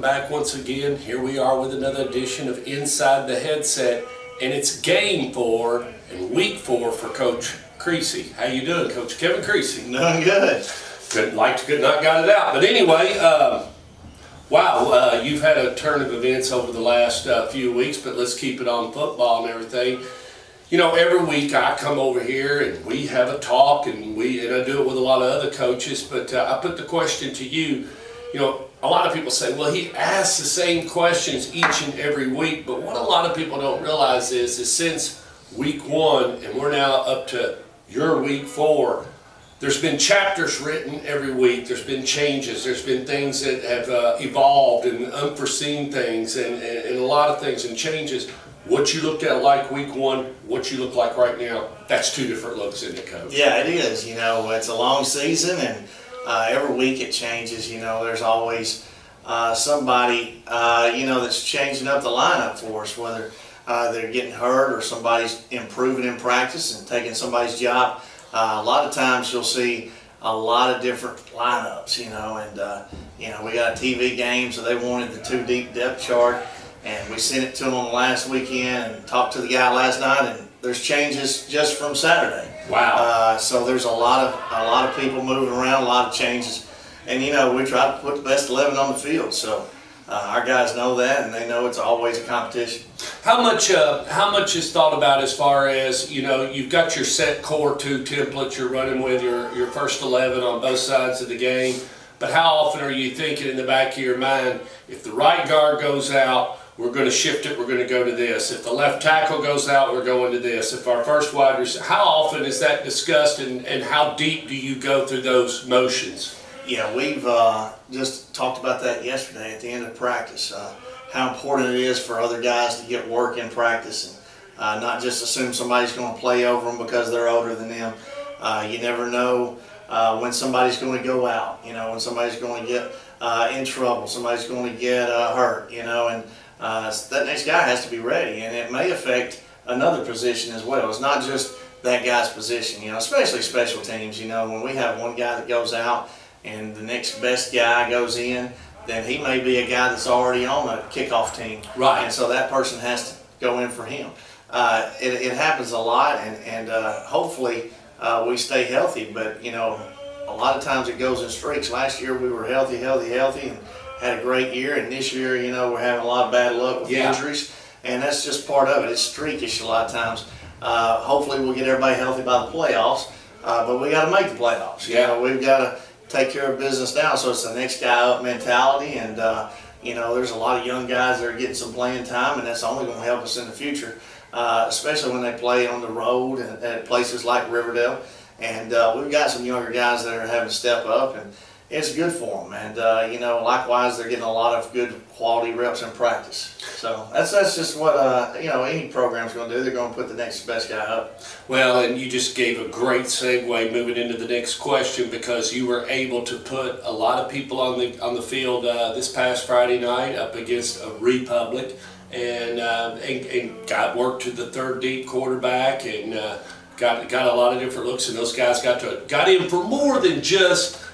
back once again. Here we are with another edition of Inside the Headset, and it's game 4 and week 4 for Coach Creasy. How you doing, Coach Kevin Creasy? Doing good. Could not got it out. But anyway, wow, you've had a turn of events over the last few weeks, but let's keep it on football and everything. You know, every week I come over here and we have a talk, and I do it with a lot of other coaches, but I put the question to you. You know, a lot of people say, well, he asks the same questions each and every week, but what a lot of people don't realize is since week 1, and we're now up to your week 4, there's been chapters written every week. There's been changes. There's been things that have evolved and unforeseen things and a lot of things and changes. What you looked at like week 1, what you look like right now, that's 2 different looks, isn't it, Coach? Yeah, it is. You know, it's a long season, and every week it changes. You know, there's always somebody, you know, that's changing up the lineup for us, whether they're getting hurt or somebody's improving in practice and taking somebody's job. A lot of times you'll see a lot of different lineups, you know, and, you know, we got a TV game, so they wanted the 2 deep depth chart, and we sent it to them last weekend and talked to the guy last night, and there's changes just from Saturday. Wow. So there's a lot of people moving around, a lot of changes, and you know we try to put the best 11 on the field. So our guys know that, and they know it's always a competition. How much is thought about as far as, you know, you've got your set core 2 templates you're running with your first 11 on both sides of the game, but how often are you thinking in the back of your mind, if the right guard goes out, we're going to shift it, we're going to go to this. If the left tackle goes out, we're going to this. If our first wide receiver, how often is that discussed, and how deep do you go through those motions? Yeah, we've just talked about that yesterday at the end of practice, how important it is for other guys to get work in practice and not just assume somebody's going to play over them because they're older than them. You never know when somebody's going to go out, you know, when somebody's going to get in trouble, somebody's going to get hurt, you know, and that next guy has to be ready, and it may affect another position as well. It's not just that guy's position, you know, especially special teams. You know, when we have one guy that goes out and the next best guy goes in, then he may be a guy that's already on a kickoff team. Right. And so that person has to go in for him. It happens a lot, and hopefully we stay healthy, but, you know, a lot of times it goes in streaks. Last year we were healthy, and had a great year, and this year, you know, we're having a lot of bad luck with injuries, and that's just part of it. It's streakish a lot of times. Hopefully we'll get everybody healthy by the playoffs, but we got to make the playoffs. You know, we've got to take care of business now, so it's the next guy up mentality, and you know, there's a lot of young guys that are getting some playing time, and that's only going to help us in the future, especially when they play on the road and at places like Riverdale. And we've got some younger guys that are having to step up, and it's good for them. And you know, likewise, they're getting a lot of good quality reps in practice. So that's just what you know, any program's going to do. They're going to put the next best guy up. Well, and you just gave a great segue moving into the next question, because you were able to put a lot of people on the field this past Friday night up against a Republic, and got work to the 3rd deep quarterback, and got a lot of different looks, and those guys got in for more than just.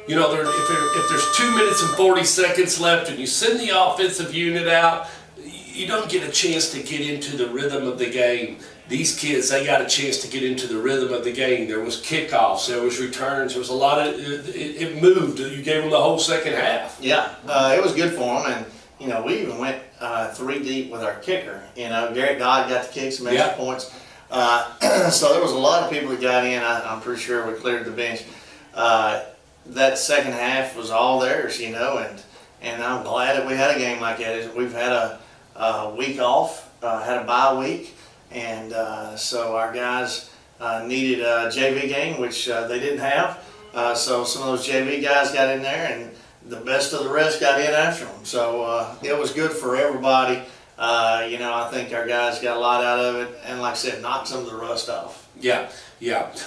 You know, if there's 2 minutes and 40 seconds left and you send the offensive unit out, you don't get a chance to get into the rhythm of the game. These kids, they got a chance to get into the rhythm of the game. There was kickoffs, there was returns, there was a lot of, it moved. You gave them the whole second half. Yeah, it was good for them, and, you know, we even went 3 deep with our kicker. You know, Garrett Dodd got to kick some extra points. So there was a lot of people that got in. I'm pretty sure we cleared the bench. That second half was all theirs, you know, and I'm glad that we had a game like that. We've had a week off, had a bye week, and so our guys needed a JV game, which they didn't have. So some of those JV guys got in there, and the best of the rest got in after them. So it was good for everybody. You know, I think our guys got a lot out of it, and like I said, knocked some of the rust off. Yeah.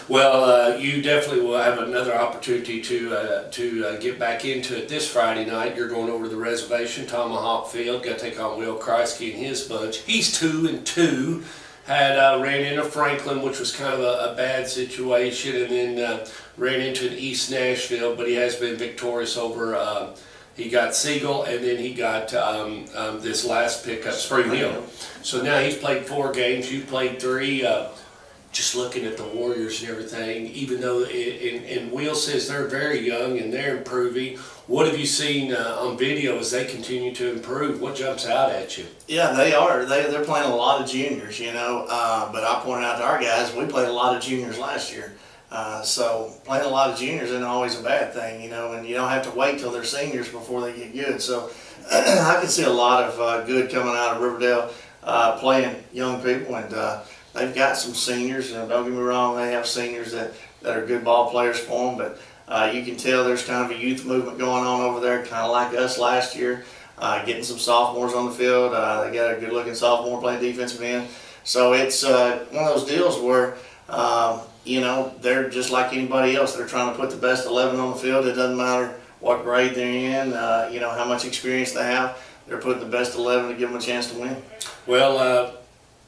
Well, you definitely will have another opportunity to get back into it this Friday night. You're going over to the reservation, Tomahawk Field. Got to take on Will Creasy and his bunch. He's 2-2. Had ran into Franklin, which was kind of a bad situation, and then ran into an East Nashville. But he has been victorious over he got Siegel, and then he got this last pickup, Spring Hill. So now he's played 4 games. You played 3. Just looking at the Warriors and everything, even though and Will says they're very young and they're improving. What have you seen on video as they continue to improve? What jumps out at you? Yeah, they are. They're playing a lot of juniors, you know. But I pointed out to our guys, we played a lot of juniors last year. So playing a lot of juniors isn't always a bad thing, you know, and you don't have to wait till they're seniors before they get good. So I can see a lot of good coming out of Riverdale playing young people, and they've got some seniors. And don't get me wrong, they have seniors that are good ball players for them, but you can tell there's kind of a youth movement going on over there, kind of like us last year, getting some sophomores on the field. They got a good-looking sophomore playing defensive end. So it's one of those deals where, you know, they're just like anybody else. They're trying to put the best 11 on the field. It doesn't matter what grade they're in, you know, how much experience they have. They're putting the best 11 to give them a chance to win. Well,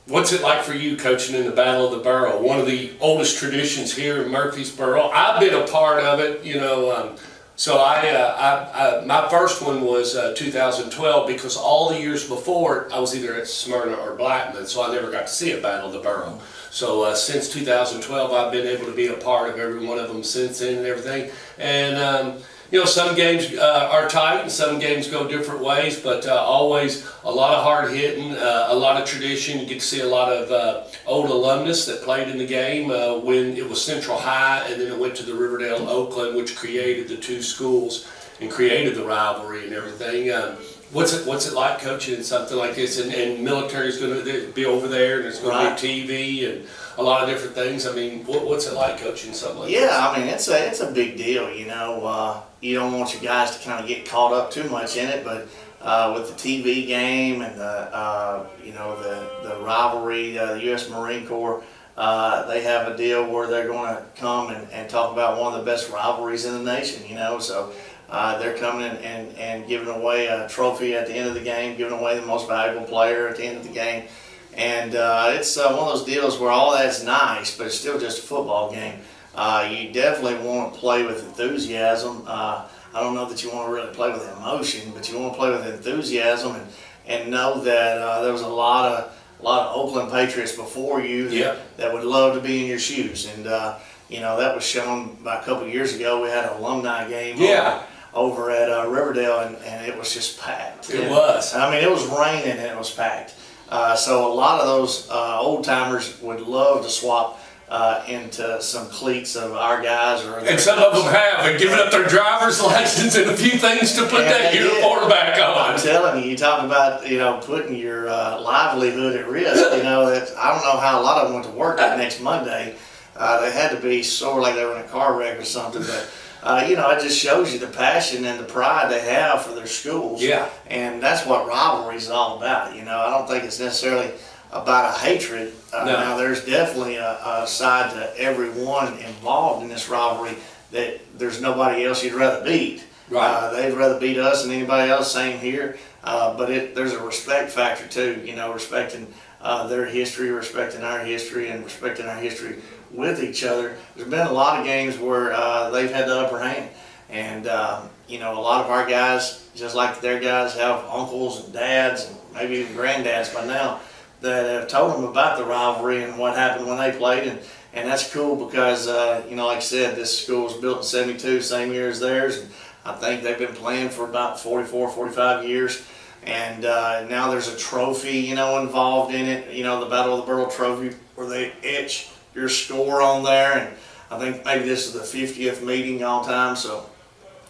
what's it like for you coaching in the Battle of the Borough? One of the oldest traditions here in Murfreesboro. I've been a part of it, you know. So my first one was 2012, because all the years before I was either at Smyrna or Blackman, so I never got to see a Battle of the Borough. So since 2012, I've been able to be a part of every one of them since then and everything. And you know, some games are tight and some games go different ways, but always a lot of hard hitting, a lot of tradition. You get to see a lot of old alumnus that played in the game when it was Central High, and then it went to the Riverdale Oakland, which created the 2 schools and created the rivalry and everything. What's it like coaching in something like this? And military is going to be over there, and there's going to be TV and a lot of different things. I mean, what's it like coaching something like this? Yeah, I mean, it's a big deal, you know. You don't want your guys to kind of get caught up too much in it, but with the TV game and the you know, the rivalry, the U.S. Marine Corps, they have a deal where they're going to come and talk about one of the best rivalries in the nation, you know. So they're coming and giving away a trophy at the end of the game, giving away the most valuable player at the end of the game. And it's one of those deals where all that's nice, but it's still just a football game. You definitely want to play with enthusiasm. I don't know that you want to really play with emotion, but you want to play with enthusiasm and know that there was a lot of Oakland Patriots before you that would love to be in your shoes. And you know, that was shown by a couple of years ago. We had an alumni game over at Riverdale, and it was just packed. It was. I mean, it was raining and it was packed. So a lot of those old timers would love to swap into some cleats of our guys, and some of them have, and given up their driver's license and a few things to put that uniform back on. I'm telling you, you talk about, you know, putting your livelihood at risk. You know, that I don't know how a lot of them went to work that next Monday. They had to be sore like they were in a car wreck or something, but. You know, it just shows you the passion and the pride they have for their schools. Yeah. And that's what rivalry is all about. You know, I don't think it's necessarily about a hatred. No. Now, there's definitely a side to everyone involved in this rivalry that there's nobody else you'd rather beat. Right. They'd rather beat us than anybody else, same here. But there's a respect factor too, you know, respecting their history, respecting our history, and respecting our history with each other. There's been a lot of games where they've had the upper hand, and you know, a lot of our guys, just like their guys, have uncles and dads and maybe even granddads by now that have told them about the rivalry and what happened when they played, and that's cool because you know, like I said, this school was built in '72, same year as theirs, and I think they've been playing for about 44, 45 years. And now there's a trophy, you know, involved in it. You know, the Battle of the Borough trophy, where they etch your score on there. And I think maybe this is the 50th meeting all time. So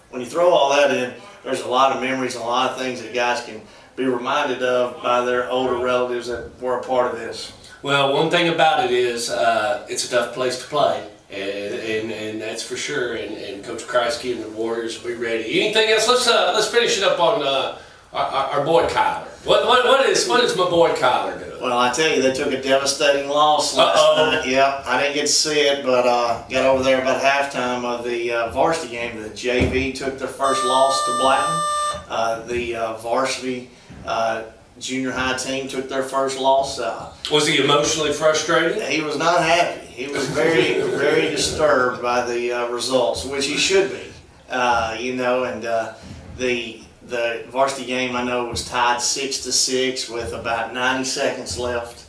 when you throw all that in, there's a lot of memories and a lot of things that guys can be reminded of by their older relatives that were a part of this. Well, one thing about it is it's a tough place to play. And that's for sure. And Coach Creasy and the Warriors will be ready. Anything else? Let's finish it up on our boy Kyler. What is my boy Kyler doing? Well, I tell you, they took a devastating loss last night. Yeah, I didn't get to see it, but got over there about halftime of the varsity game. The JV took their first loss to Blackman. The varsity junior high team took their first loss. Was he emotionally frustrated? He was not happy. He was very, very disturbed by the results, which he should be. You know, and the varsity game I know was tied 6-6 with about 90 seconds left,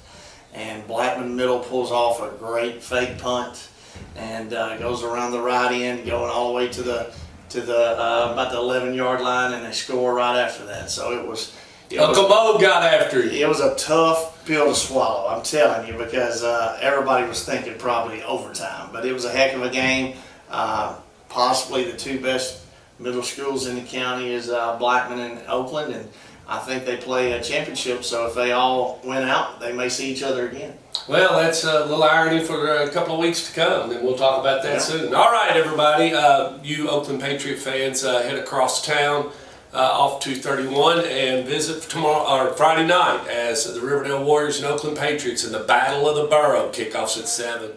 and Blackman Middle pulls off a great fake punt and goes around the right end, going all the way to the about the 11-yard line, and they score right after that. So it was Uncle Bo got after you. it was a tough pill to swallow, I'm telling you, because everybody was thinking probably overtime. But it was a heck of a game. Possibly the two best middle schools in the county is Blackman and Oakland, and I think they play a championship. So if they all win out, they may see each other again. Well, that's a little irony for a couple of weeks to come, and we'll talk about that soon. All right, everybody, you Oakland Patriot fans, head across town off 231 and visit tomorrow or Friday night as the Riverdale Warriors and Oakland Patriots in the Battle of the Borough. Kickoffs at 7.